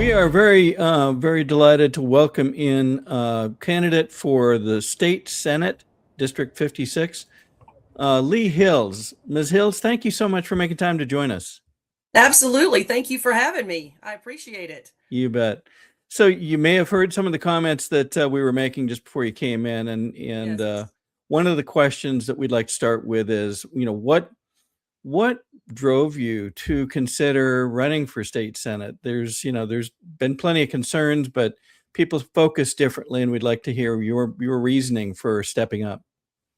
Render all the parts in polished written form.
We are very delighted to welcome in candidate for the state Senate, District 56, Lee Hills. Ms. Hills, thank you so much for making time to join us. Absolutely. Thank you for having me. I appreciate it. You bet. So you may have heard some of the comments that we were making just before you came in, and Yes. one of the questions that we'd like to start with is, what drove you to consider running for state senate? There's been plenty of concerns, but people focus differently, and we'd like to hear your reasoning for stepping up.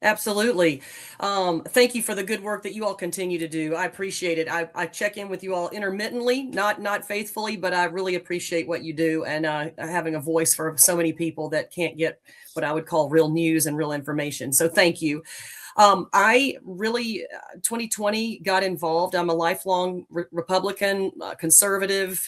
Absolutely. Thank you for the good work that you all continue to do. I appreciate it. I check in with you all intermittently, not faithfully, but I really appreciate what you do and having a voice for so many people that can't get what I would call real news and real information. So thank you. I really, 2020 got involved. I'm a lifelong Republican, conservative,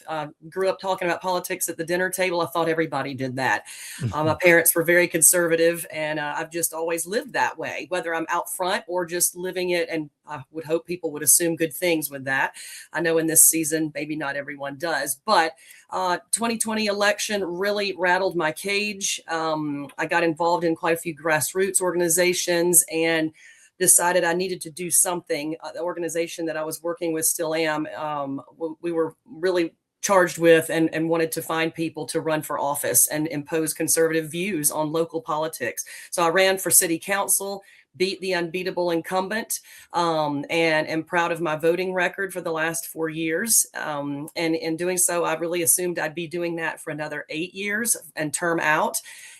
grew up talking about politics at the dinner table. I thought everybody did that. My parents were very conservative, and I've just always lived that way, whether I'm out front or just living it. And I would hope people would assume good things with that. I know in this season, maybe not everyone does, but 2020 election really rattled my cage. I got involved in quite a few grassroots organizations and decided I needed to do something. The organization that I was working with, still am, we were really charged with and wanted to find people to run for office and impose conservative views on local politics. So I ran for city council, beat the unbeatable incumbent, and am proud of my voting record for the last 4 years. And in doing so, I really assumed I'd be doing that for another 8 years and term out.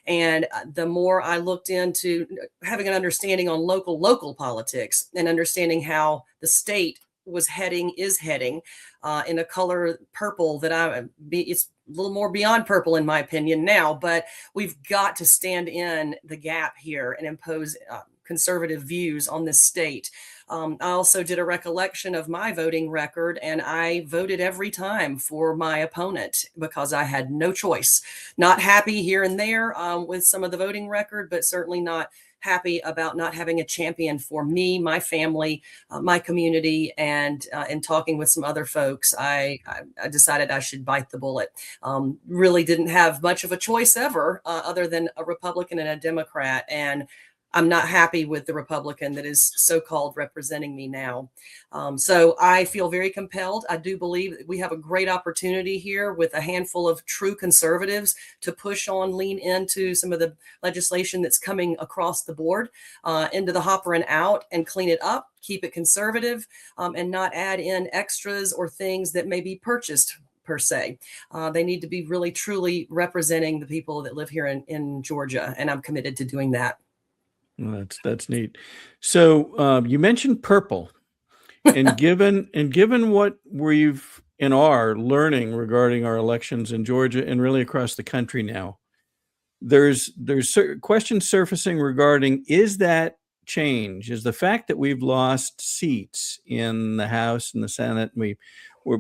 And the more I looked into having an understanding on local politics and understanding how the state is heading in a color purple it's a little more beyond purple in my opinion now, but we've got to stand in the gap here and impose conservative views on this state. I also did a recollection of my voting record, and I voted every time for my opponent because I had no choice. Not happy here and there with some of the voting record, but certainly not happy about not having a champion for me, my family, my community, and in talking with some other folks, I decided I should bite the bullet. Really didn't have much of a choice ever, other than a Republican and a Democrat, and I'm not happy with the Republican that is so-called representing me now. So I feel very compelled. I do believe that we have a great opportunity here with a handful of true conservatives to push on, lean into some of the legislation that's coming across the board, into the hopper and out, and clean it up, keep it conservative, and not add in extras or things that may be purchased per se. They need to be really, truly representing the people that live here in Georgia, and I'm committed to doing that. Well, that's neat. So you mentioned purple, and given what we've and are learning regarding our elections in Georgia and really across the country now, there's questions surfacing regarding, is that change, is the fact that we've lost seats in the House and the Senate, and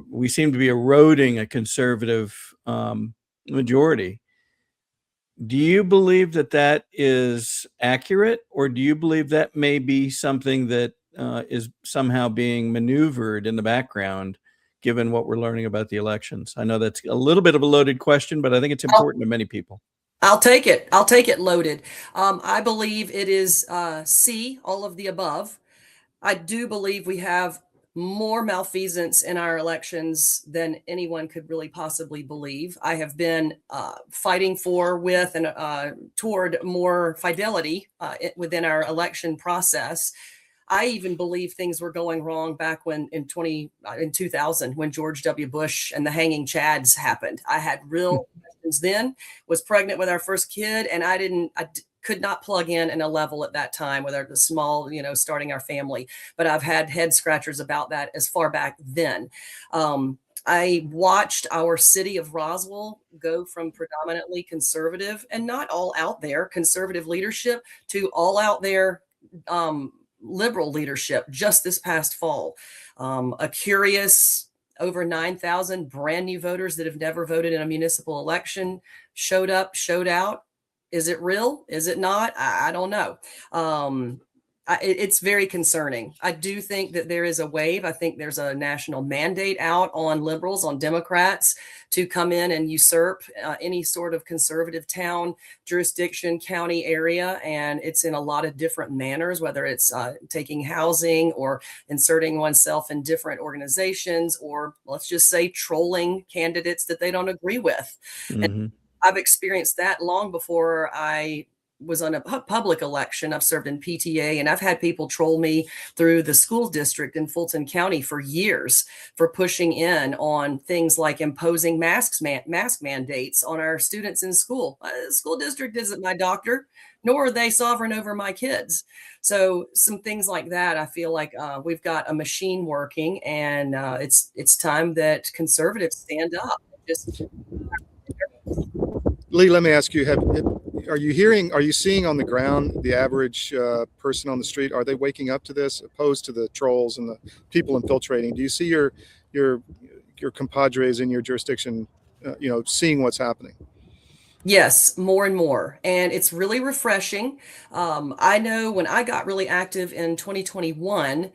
we seem to be eroding a conservative majority. Do you believe that that is accurate, or do you believe that may be something that is somehow being maneuvered in the background, given what we're learning about the elections? I know that's a little bit of a loaded question, but I think it's important to many people. I'll take it. I'll take it loaded. I believe it is C, all of the above. I do believe we have more malfeasance in our elections than anyone could really possibly believe. I have been fighting for, with, and toward more fidelity within our election process. I even believe things were going wrong back when in 2000, when George W. Bush and the hanging chads happened. I had real questions then, was pregnant with our first kid, and I could not plug in a level at that time with the small, starting our family. But I've had head scratchers about that as far back then. I watched our city of Roswell go from predominantly conservative and not all out there conservative leadership to all out there liberal leadership just this past fall. A curious over 9,000 brand new voters that have never voted in a municipal election showed up, showed out. Is it real? Is it not? I don't know. it's very concerning. I do think that there is a wave. I think there's a national mandate out on liberals, on Democrats to come in and usurp any sort of conservative town, jurisdiction, county area. And it's in a lot of different manners, whether it's taking housing or inserting oneself in different organizations, or let's just say trolling candidates that they don't agree with. And Mm-hmm. I've experienced that long before I was on a public election. I've served in PTA, and I've had people troll me through the school district in Fulton County for years for pushing in on things like imposing mask mandates on our students in school. The school district isn't my doctor, nor are they sovereign over my kids. So some things like that, I feel like we've got a machine working, and it's time that conservatives stand up. Just Lee, let me ask you: are you seeing on the ground the average person on the street? Are they waking up to this, opposed to the trolls and the people infiltrating? Do you see your compadres in your jurisdiction, seeing what's happening? Yes, more and more. And it's really refreshing. I know when I got really active in 2021,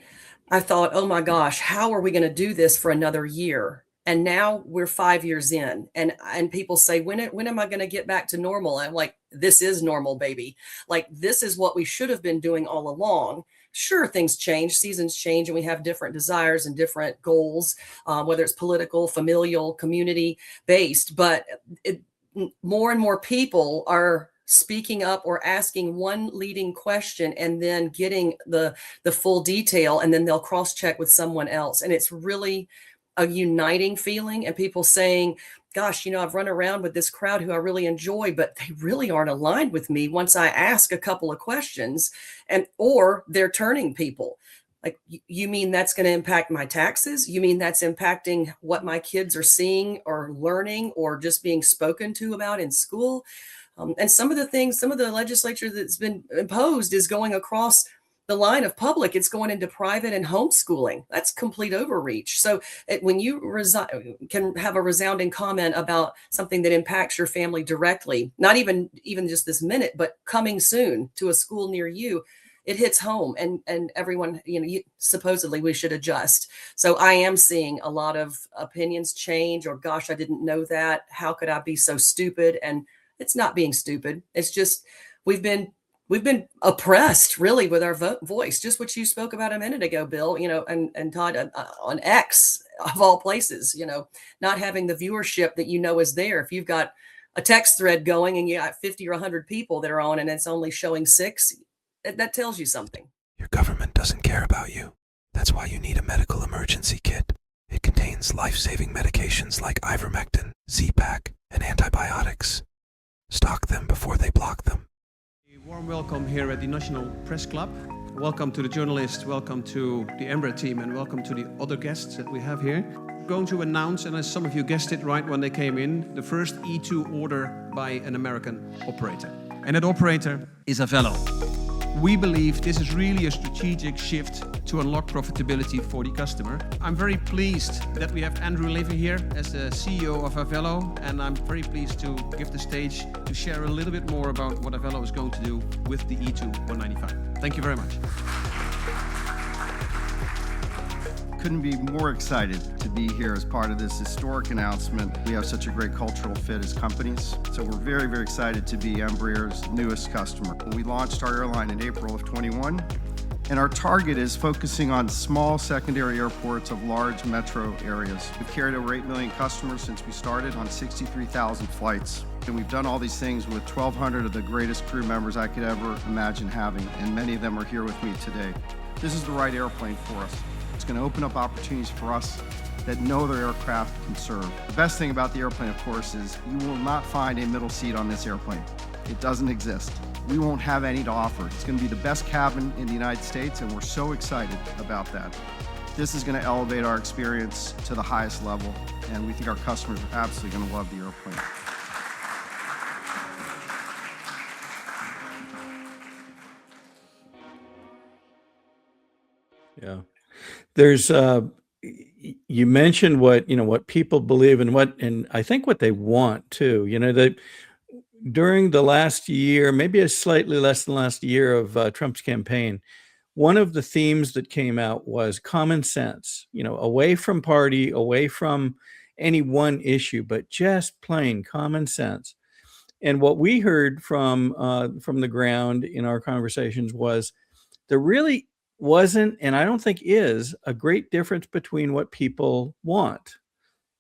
I thought, oh my gosh, how are we going to do this for another year? And now we're 5 years in, and people say, when am I going to get back to normal? I'm like, this is normal, baby. Like, this is what we should have been doing all along. Sure, things change, seasons change, and we have different desires and different goals, whether it's political, familial, community based. But more and more people are speaking up or asking one leading question and then getting the full detail, and then they'll cross check with someone else. And it's really a uniting feeling, and people saying, gosh, I've run around with this crowd who I really enjoy, but they really aren't aligned with me once I ask a couple of questions, or they're turning people. Like, you mean that's going to impact my taxes? You mean that's impacting what my kids are seeing or learning or just being spoken to about in school? And some of the legislature that's been imposed is going across the line of public. It's going into private and homeschooling. That's complete overreach. So when you can have a resounding comment about something that impacts your family directly, not even just this minute, but coming soon to a school near you, it hits home, and everyone, supposedly we should adjust. So I am seeing a lot of opinions change, or gosh, I didn't know that. How could I be so stupid? And it's not being stupid. It's just we've been oppressed, really, with our voice. Just what you spoke about a minute ago, Bill, and Todd, on X, of all places, not having the viewership that is there. If you've got a text thread going and you got 50 or 100 people that are on, and it's only showing 6, that tells you something. Your government doesn't care about you. That's why you need a medical emergency kit. It contains life-saving medications like ivermectin, Z-Pak, and antibiotics. Stock them before they block them. A warm welcome here at the National Press Club. Welcome to the journalists, welcome to the Embraer team, and welcome to the other guests that we have here. We're going to announce, and as some of you guessed it right when they came in, the first E2 order by an American operator. And that operator is Avello. We believe this is really a strategic shift to unlock profitability for the customer. I'm very pleased that we have Andrew Levy here as the CEO of Avello, and I'm very pleased to give the stage to share a little bit more about what Avello is going to do with the E2 195. Thank you very much. Couldn't be more excited to be here as part of this historic announcement. We have such a great cultural fit as companies, so we're very, very excited to be Embraer's newest customer. We launched our airline in April of 21, and our target is focusing on small secondary airports of large metro areas. We've carried over 8 million customers since we started on 63,000 flights. And we've done all these things with 1,200 of the greatest crew members I could ever imagine having, and many of them are here with me today. This is the right airplane for us. It's going to open up opportunities for us that no other aircraft can serve. The best thing about the airplane, of course, is you will not find a middle seat on this airplane. It doesn't exist. We won't have any to offer. It's going to be the best cabin in the United States, and we're so excited about that. This is going to elevate our experience to the highest level, and we think our customers are absolutely going to love the airplane. Yeah. There's you mentioned what people believe and I think what they want too. That during the last year, maybe a slightly less than last year of Trump's campaign, one of the themes that came out was common sense, away from party, away from any one issue, but just plain common sense. And what we heard from the ground in our conversations was there really wasn't, and I don't think is, a great difference between what people want.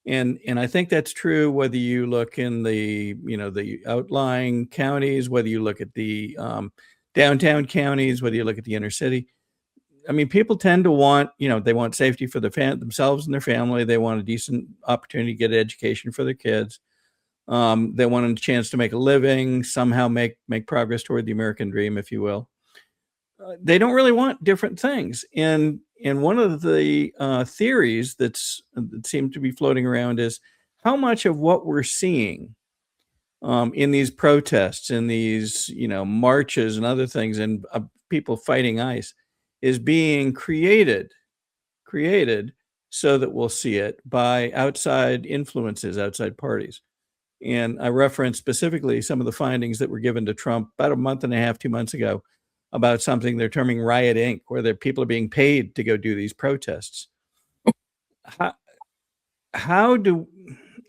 And I think that's true whether you look in the outlying counties, whether you look at the downtown counties, whether you look at the inner city. I mean, people tend to want, they want safety for themselves and their family. They want a decent opportunity to get an education for their kids. They want a chance to make a living, somehow make progress toward the American dream, if you will. They don't really want different things. And one of the theories that seemed to be floating around is how much of what we're seeing in these protests, in these marches and other things, and people fighting ICE, is being created so that we'll see it by outside influences, outside parties. And I referenced specifically some of the findings that were given to Trump about a month and a half, 2 months ago, about something they're terming Riot Inc., where people are being paid to go do these protests. How do,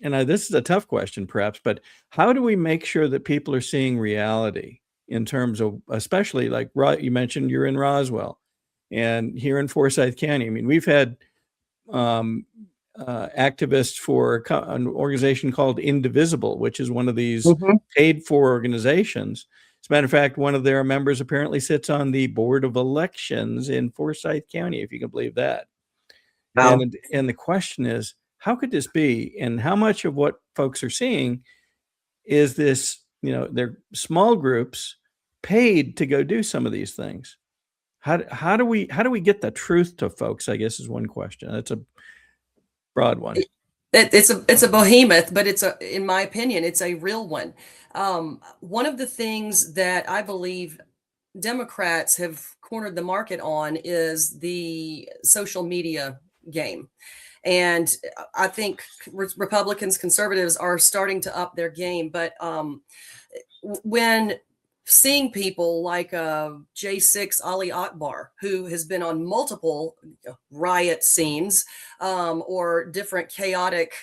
and this is a tough question perhaps, but how do we make sure that people are seeing reality in terms of, especially like you mentioned you're in Roswell and here in Forsyth County? I mean, we've had activists for an organization called Indivisible, which is one of these paid for organizations. As a matter of fact, one of their members apparently sits on the board of elections in Forsyth County, if you can believe that. Wow. And the question is, how could this be? And how much of what folks are seeing is this, they're small groups paid to go do some of these things? How do we get the truth to folks, I guess, is one question. That's a broad one. It's a behemoth, but in my opinion, it's a real one. One of the things that I believe Democrats have cornered the market on is the social media game. And I think Republicans, conservatives are starting to up their game. But when seeing people like J6 Ali Akbar, who has been on multiple riot scenes or different chaotic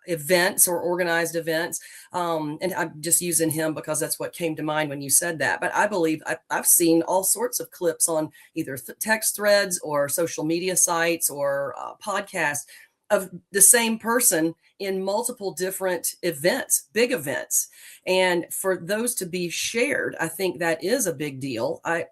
events or organized events. And I'm just using him because that's what came to mind when you said that. But I believe I've seen all sorts of clips on either text threads or social media sites or podcasts of the same person in multiple different events, big events. And for those to be shared, I think that is a big deal. I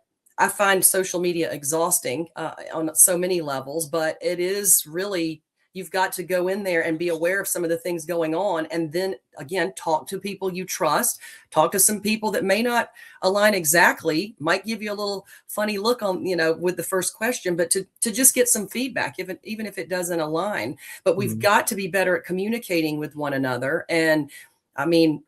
find social media exhausting on so many levels, but it is really, you've got to go in there and be aware of some of the things going on. And then again, talk to people you trust, talk to some people that may not align exactly, might give you a little funny look on, with the first question, but to just get some feedback, even if it doesn't align. But we've got to be better at communicating with one another. And I mean,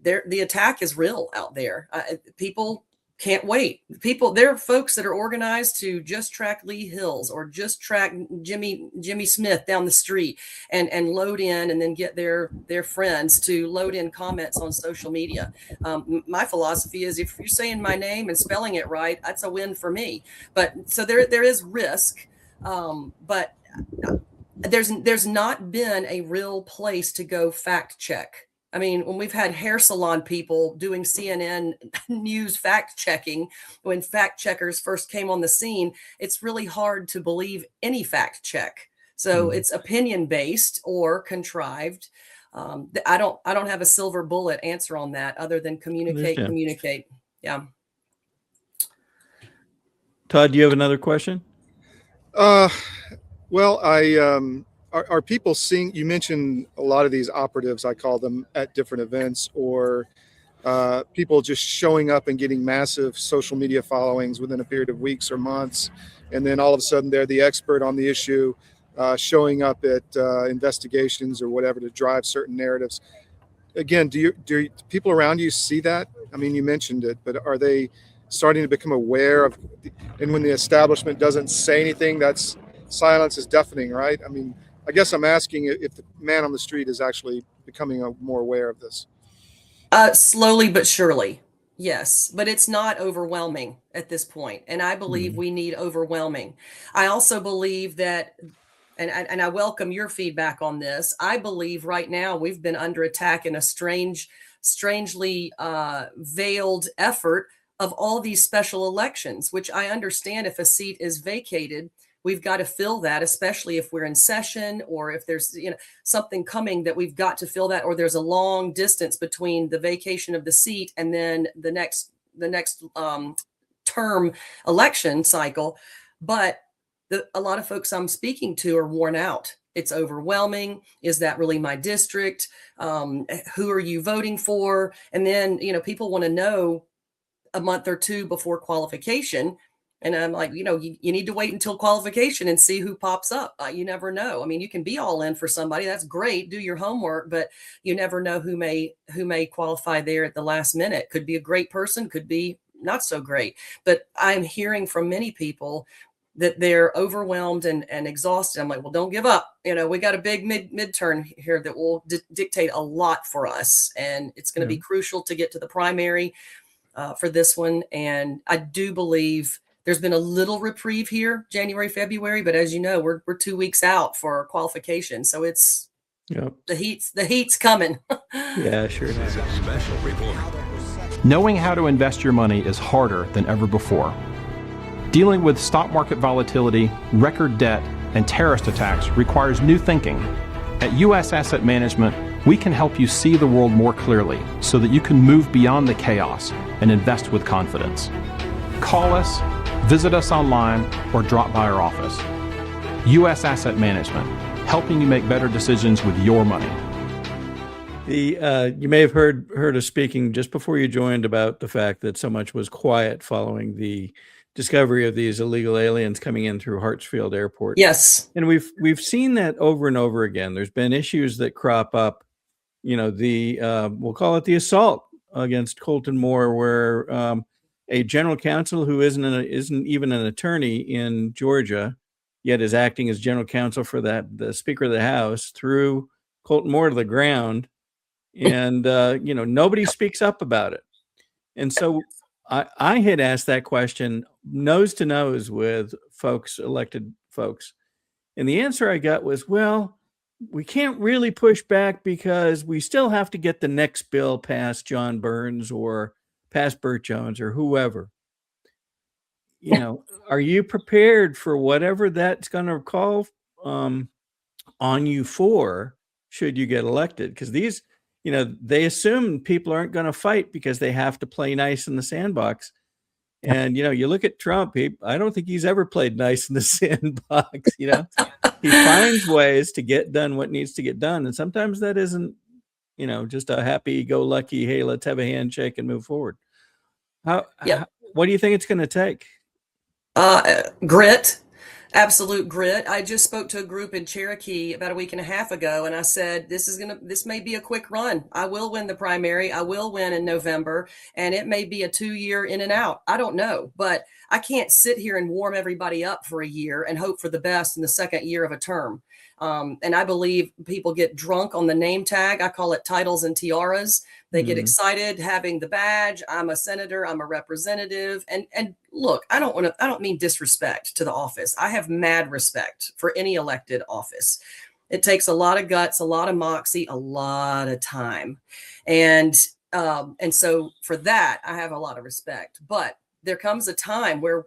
the attack is real out there. People can't wait. There are folks that are organized to just track Lee Hills or just track Jimmy Smith down the street and load in and then get their friends to load in comments on social media. My philosophy is if you're saying my name and spelling it right, that's a win for me. But so there is risk, but there's not been a real place to go fact check. I mean, when we've had hair salon people doing CNN news fact checking, when fact checkers first came on the scene, it's really hard to believe any fact check. So it's opinion based or contrived. I don't have a silver bullet answer on that other than communicate. Yeah. Todd, do you have another question? Well, are people seeing, you mentioned a lot of these operatives, I call them, at different events, or people just showing up and getting massive social media followings within a period of weeks or months. And then all of a sudden they're the expert on the issue, showing up at investigations or whatever to drive certain narratives. Again, do people around you see that? I mean, you mentioned it, but are they starting to become aware of, and when the establishment doesn't say anything, that's silence is deafening, right? I mean, I guess I'm asking if the man on the street is actually becoming more aware of this. Slowly but surely. Yes, but it's not overwhelming at this point, and I believe we need overwhelming. I also believe that, and I welcome your feedback on this. I believe right now we've been under attack in a strangely veiled effort of all these special elections, which I understand if a seat is vacated, we've got to fill that, especially if we're in session or if there's something coming that we've got to fill that, or there's a long distance between the vacation of the seat and then the next term election cycle. But a lot of folks I'm speaking to are worn out. It's overwhelming. Is that really my district? Who are you voting for? And then, people want to know a month or two before qualification. And I'm like, you need to wait until qualification and see who pops up. You never know. I mean, you can be all in for somebody. That's great. Do your homework, but you never know who may qualify there at the last minute. Could be a great person, could be not so great. But I'm hearing from many people that they're overwhelmed and exhausted. I'm like, well, don't give up. We got a big midterm here that will dictate a lot for us. And it's going to be crucial to get to the primary for this one. And I do believe there's been a little reprieve here, January, February, but as you know, we're 2 weeks out for qualification. So it's the heat's coming. Yeah, sure. Special report. Knowing how to invest your money is harder than ever before. Dealing with stock market volatility, record debt, and terrorist attacks requires new thinking. At U.S. Asset Management, we can help you see the world more clearly so that you can move beyond the chaos and invest with confidence. Call us, visit us online, or drop by our office. U.S. Asset Management, helping you make better decisions with your money. You may have heard us speaking just before you joined about the fact that so much was quiet following the discovery of these illegal aliens coming in through Hartsfield Airport. Yes. And we've seen that over and over again. There's been issues that crop up, we'll call it the assault against Colton Moore, where a general counsel who isn't even an attorney in Georgia, yet is acting as general counsel for the Speaker of the House, threw Colton Moore to the ground, and nobody speaks up about it. And so I had asked that question nose to nose with elected folks. And the answer I got was, well, we can't really push back because we still have to get the next bill past John Burns or past Burt Jones or whoever. Are you prepared for whatever that's going to call on you for should you get elected? Because these, they assume people aren't going to fight because they have to play nice in the sandbox. And, you look at Trump, I don't think he's ever played nice in the sandbox. He finds ways to get done what needs to get done. And sometimes that isn't, just a happy-go-lucky, hey, let's have a handshake and move forward. What do you think it's going to take? Grit. Absolute grit. I just spoke to a group in Cherokee about a week and a half ago, and I said, this may be a quick run. I will win the primary. I will win in November, and it may be a 2-year in and out. I don't know, but I can't sit here and warm everybody up for a year and hope for the best in the second year of a term. And I believe people get drunk on the name tag. I call it titles and tiaras. They get excited having the badge. I'm a senator. I'm a representative. And look, I don't mean disrespect to the office. I have mad respect for any elected office. It takes a lot of guts, a lot of moxie, a lot of time. And so for that, I have a lot of respect. But there comes a time where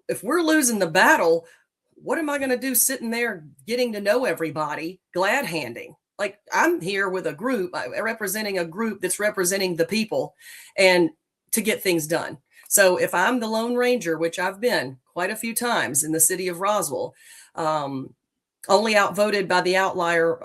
if we're losing the battle, what am I going to do sitting there getting to know everybody, glad handing? Like, I'm here with a group, representing a group that's representing the people and to get things done. So if I'm the Lone Ranger, which I've been quite a few times in the city of Roswell, only outvoted by the outlier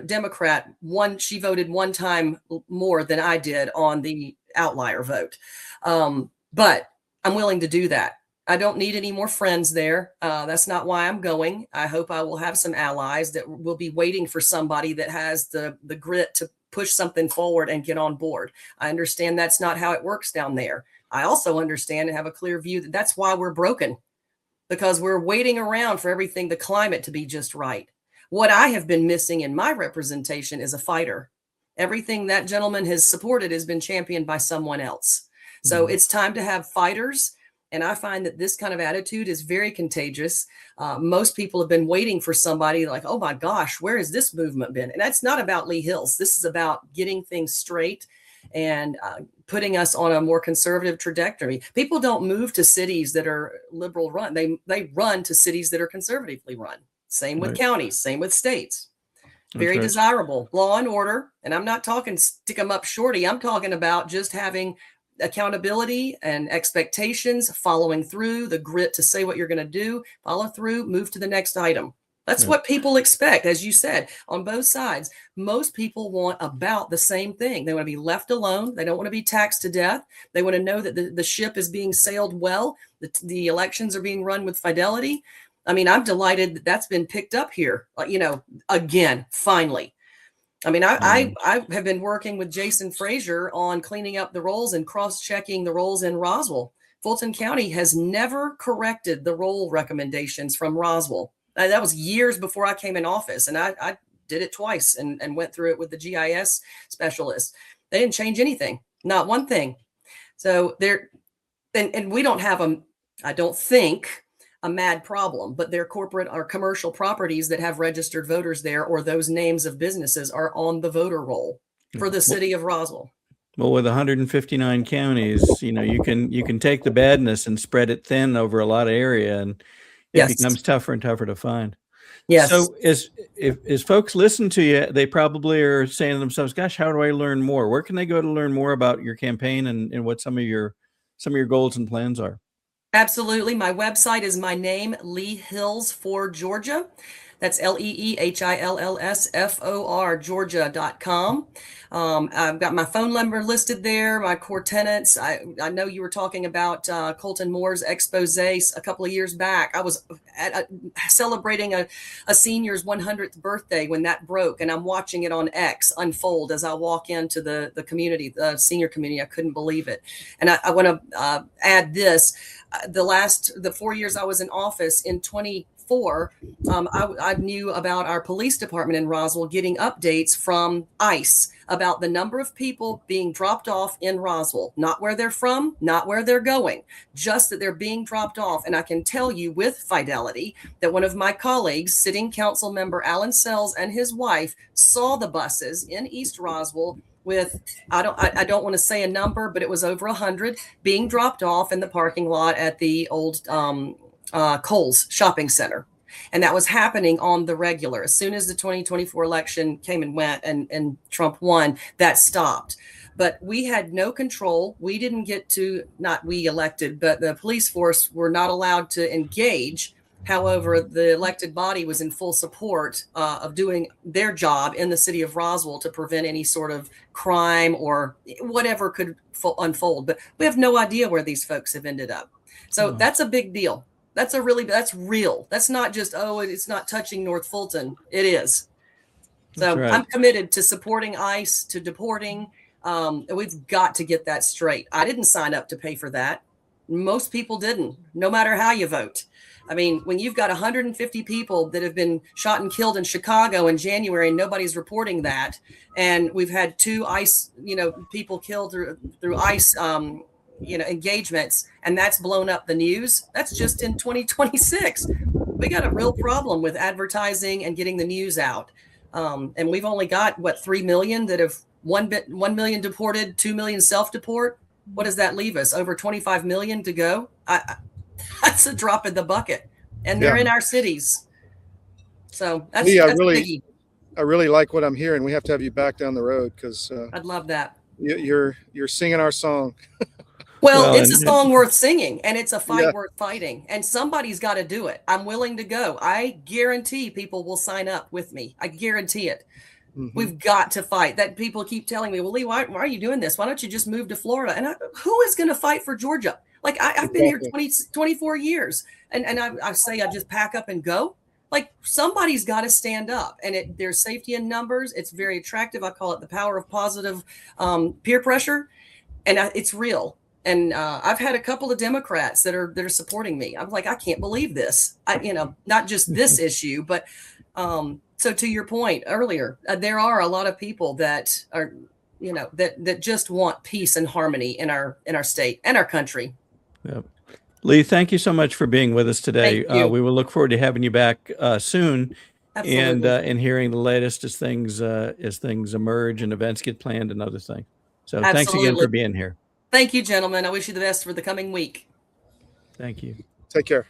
Democrat. She voted one time more than I did on the outlier vote. But I'm willing to do that. I don't need any more friends there. That's not why I'm going. I hope I will have some allies that will be waiting for somebody that has the grit to push something forward and get on board. I understand that's not how it works down there. I also understand and have a clear view that that's why we're broken, because we're waiting around for everything, the climate to be just right. What I have been missing in my representation is a fighter. Everything that gentleman has supported has been championed by someone else. So it's time to have fighters. And I find that this kind of attitude is very contagious. Most people have been waiting for somebody like, oh my gosh, where has this movement been? And that's not about Lee Hills. This is about getting things straight and putting us on a more conservative trajectory. People don't move to cities that are liberal run. They run to cities that are conservatively run. Same with counties, same with states. Very desirable. Law and order. And I'm not talking stick them up shorty. I'm talking about just having accountability and expectations, following through, the grit to say what you're going to do, follow through, move to the next item. That's what people expect, as you said, on both sides. Most people want about the same thing. They want to be left alone. They don't want to be taxed to death. They want to know that the ship is being sailed well. The elections are being run with fidelity. I mean, I'm delighted that that's been picked up here, again, finally. I mean, I have been working with Jason Frazier on cleaning up the rolls and cross-checking the rolls in Roswell. Fulton County has never corrected the roll recommendations from Roswell. That was years before I came in office, and I did it twice and went through it with the GIS specialists. They didn't change anything, not one thing. So and we don't have I don't think, a mad problem, but their corporate or commercial properties that have registered voters there, or those names of businesses, are on the voter roll for the city of Roswell. Well, with 159 counties, you can take the badness and spread it thin over a lot of area, and it becomes tougher and tougher to find. Yes. So if folks listen to you, they probably are saying to themselves, gosh, how do I learn more? Where can they go to learn more about your campaign and what some of your goals and plans are? Absolutely. My website is my name, Lee Hills for Georgia. That's LeeHillsFor Georgia.com. I've got my phone number listed there, my core tenants. I know you were talking about Colton Moore's expose a couple of years back. I was celebrating a senior's 100th birthday when that broke, and I'm watching it on X unfold as I walk into the community, the senior community. I couldn't believe it. And I want to add this. The 4 years I was in office, in 2024, I knew about our police department in Roswell getting updates from ICE about the number of people being dropped off in Roswell, not where they're from, not where they're going, just that they're being dropped off. And I can tell you with fidelity that one of my colleagues, sitting council member Alan Sells, and his wife saw the buses in East Roswell with, I don't want to say a number, but it was over 100 being dropped off in the parking lot at the old Kohl's shopping center. And that was happening on the regular. As soon as the 2024 election came and went and Trump won, that stopped. But we had no control. We didn't get to, not we elected, but the police force were not allowed to engage. However, the elected body was in full support of doing their job in the city of Roswell to prevent any sort of crime or whatever could unfold. But we have no idea where these folks have ended up. So that's a big deal. That's real. That's not just, it's not touching North Fulton. It is. So right. I'm committed to supporting ICE, to deporting. We've got to get that straight. I didn't sign up to pay for that. Most people didn't, no matter how you vote. I mean, when you've got 150 people that have been shot and killed in Chicago in January, and nobody's reporting that, and we've had 2 ICE, people killed through ICE, engagements, and that's blown up the news. That's just in 2026. We got a real problem with advertising and getting the news out. And we've only got 3 million that have 1 million deported, 2 million self-deport. What does that leave us? Over 25 million to go. That's a drop in the bucket, and they're in our cities. So that's biggie. I really like what I'm hearing. We have to have you back down the road, because I'd love that. You're singing our song. Well, it's a song worth singing, and it's a fight worth fighting, and somebody's got to do it. I'm willing to go. I guarantee people will sign up with me. I guarantee it. Mm-hmm. We've got to fight. That people keep telling me, well, Lee, why are you doing this? Why don't you just move to Florida? And who is going to fight for Georgia? Like, I've been here 24 years, and I say I just pack up and go. Like, somebody's got to stand up, and there's safety in numbers. It's very attractive. I call it the power of positive peer pressure, and it's real. And I've had a couple of Democrats that are supporting me. I'm like, I can't believe this. Not just this issue, but so to your point earlier, there are a lot of people that are that just want peace and harmony in our state and our country. Yep. Lee, thank you so much for being with us today. Thank you. We will look forward to having you back soon, Absolutely. and hearing the latest as things emerge and events get planned and other things. So thanks again Absolutely. for being here. Thank you, gentlemen. I wish you the best for the coming week. Thank you. Take care.